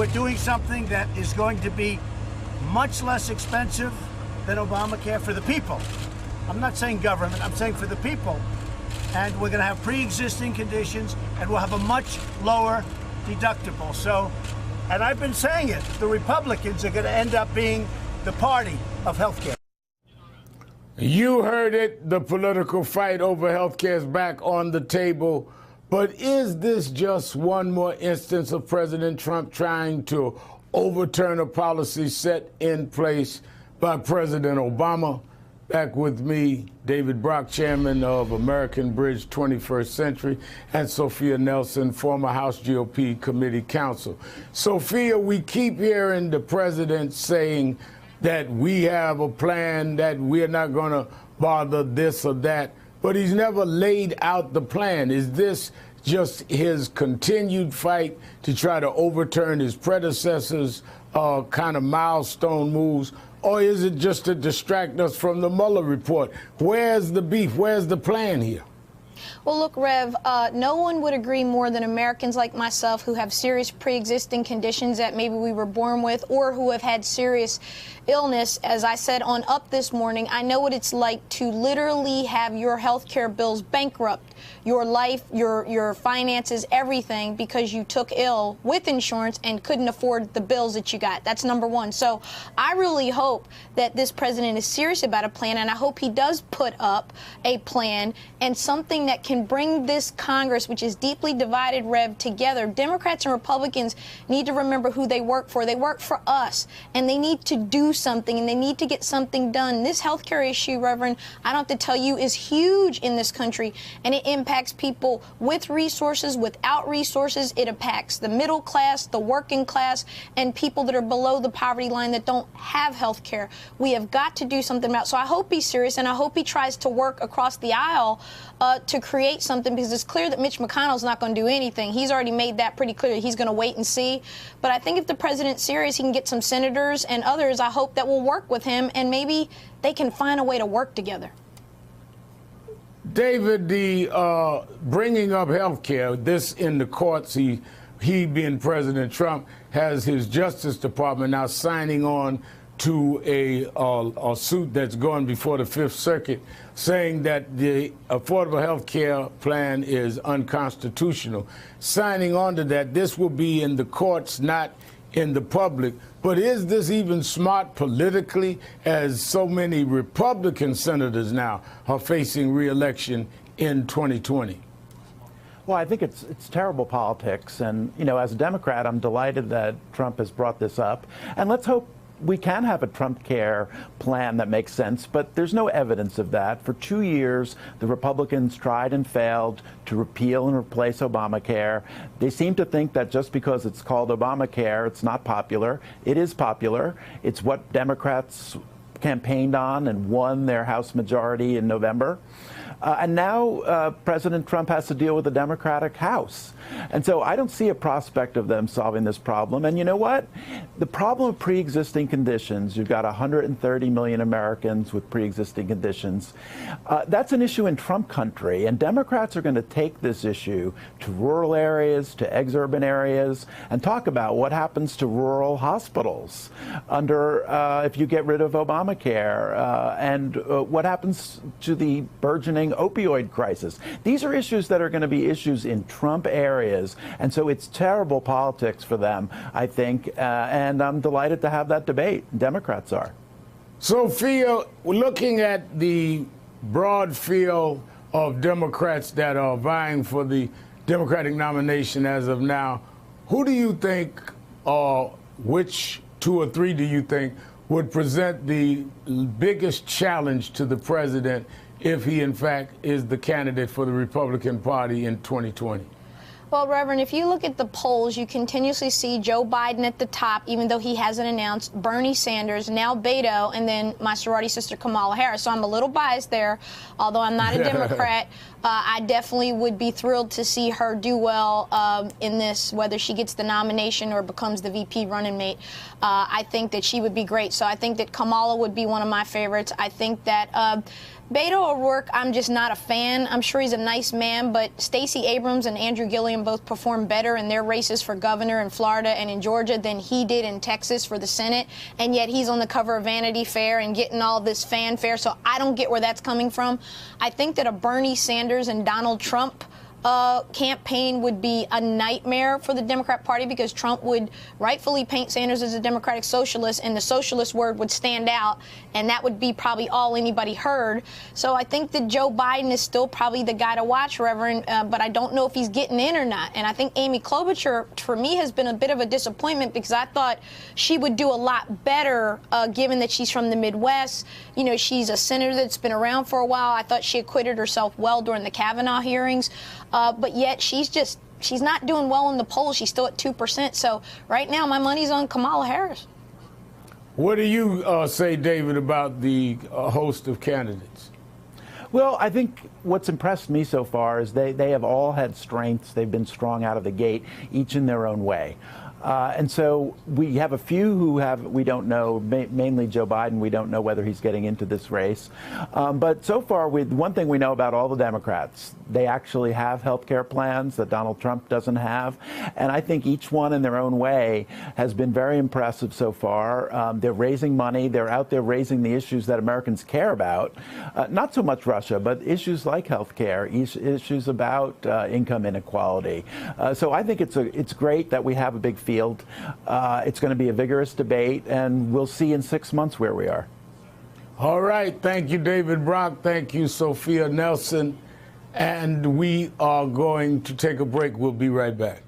we're doing something that is going to be much less expensive than Obamacare for the people. I'm not saying government, I'm saying for the people. And we're going to have pre-existing conditions, and we'll have a much lower deductible. So, and I've been saying it, the Republicans are going to end up being the party of healthcare. You heard it. The political fight over healthcare is back on the table. But is this just one more instance of President Trump trying to overturn a policy set in place by President Obama? Back with me, David Brock, chairman of American Bridge 21st Century, and Sophia Nelson, former House GOP committee counsel. Sophia, we keep hearing the president saying that we have a plan, that we're not going to bother this or that, but he's never laid out the plan. Is this just his continued fight to try to overturn his predecessors' kind of milestone moves? Or is it just to distract us from the Mueller report? Where's the beef? Where's the plan here? Well, look, Rev, no one would agree more than Americans like myself who have serious pre-existing conditions that maybe we were born with or who have had serious illness. As I said on Up this morning, I know what it's like to literally have your health care bills bankrupt, your life, your finances, everything, because you took ill with insurance and couldn't afford the bills that you got. That's number one. So I really hope that this president is serious about a plan, and I hope he does put up a plan and something that can bring this Congress, which is deeply divided, Rev, together. Democrats and Republicans need to remember who they work for. They work for us, and they need to do something, and they need to get something done. This health care issue, Reverend, I don't have to tell you, is huge in this country, and it impacts people with resources, without resources. It impacts the middle class, the working class, and people that are below the poverty line that don't have health care. We have got to do something about it. So I hope he's serious, and I hope he tries to work across the aisle to create something, because it's clear that Mitch McConnell's not going to do anything. He's already made that pretty clear. He's going to wait and see. But I think if the president's serious, he can get some senators and others, I hope, that will work with him, and maybe they can find a way to work together. David, the bringing up health care, this in the courts, he being President Trump, has his Justice Department now signing on to a suit that's going before the Fifth Circuit, saying that the Affordable Health Care plan is unconstitutional. Signing on to that, this will be in the courts, not in the public. But is this even smart politically, as so many Republican senators now are facing re-election in 2020? Well, I think it's terrible politics. And, you know, as a Democrat, I'm delighted that Trump has brought this up. And let's hope we can have a Trump care plan that makes sense, but there's no evidence of that. For 2 years, the Republicans tried and failed to repeal and replace Obamacare. They seem to think that just because it's called Obamacare, it's not popular. It is popular. It's what Democrats campaigned on and won their House majority in November. And now President Trump has to deal with the Democratic House. And so I don't see a prospect of them solving this problem. And you know what? The problem of pre-existing conditions, you've got 130 million Americans with pre-existing conditions. That's an issue in Trump country. And Democrats are going to take this issue to rural areas, to exurban areas, and talk about what happens to rural hospitals under if you get rid of Obamacare, and what happens to the burgeoning opioid crisis. These are issues that are going to be issues in Trump areas, and so it's terrible politics for them, I think, and I'm delighted to have that debate. Democrats are. Sophia, looking at the broad field of Democrats that are vying for the Democratic nomination as of now, who do you think, or which two or three do you think would present the biggest challenge to the president if he, in fact, is the candidate for the Republican Party in 2020? Well, Reverend, if you look at the polls, you continuously see Joe Biden at the top, even though he hasn't announced, Bernie Sanders, now Beto, and then my sorority sister Kamala Harris. So I'm a little biased there, although I'm not a Democrat. I definitely would be thrilled to see her do well in this, whether she gets the nomination or becomes the VP running mate. I think that she would be great. So I think that Kamala would be one of my favorites. I think that Beto O'Rourke, I'm just not a fan. I'm sure he's a nice man, but Stacey Abrams and Andrew Gilliam both performed better in their races for governor in Florida and in Georgia than he did in Texas for the Senate, and yet he's on the cover of Vanity Fair and getting all this fanfare, so I don't get where that's coming from. I think that a Bernie Sanders and Donald Trump campaign would be a nightmare for the Democrat Party because Trump would rightfully paint Sanders as a democratic socialist, and the socialist word would stand out, and that would be probably all anybody heard. So I think that Joe Biden is still probably the guy to watch, Reverend, but I don't know if he's getting in or not. And I think Amy Klobuchar, for me, has been a bit of a disappointment because I thought she would do a lot better given that she's from the Midwest. You know, she's a senator that's been around for a while. I thought she acquitted herself well during the Kavanaugh hearings. But yet she's not doing well in the polls. She's still at 2%. So right now my money's on Kamala Harris. What do you say, David, about the host of candidates? Well, I think what's impressed me so far is they have all had strengths. They've been strong out of the gate, each in their own way. And so we have a few we don't know, mainly Joe Biden. We don't know whether he's getting into this race. But so far, one thing we know about all the Democrats, they actually have health care plans that Donald Trump doesn't have. And I think each one in their own way has been very impressive so far. They're raising money. They're out there raising the issues that Americans care about. Not so much Russia, but issues like health care, issues about income inequality. So I think it's great that we have a big field. It's going to be a vigorous debate, and we'll see in 6 months where we are. All right. Thank you, David Brock. Thank you, Sophia Nelson. And we are going to take a break. We'll be right back.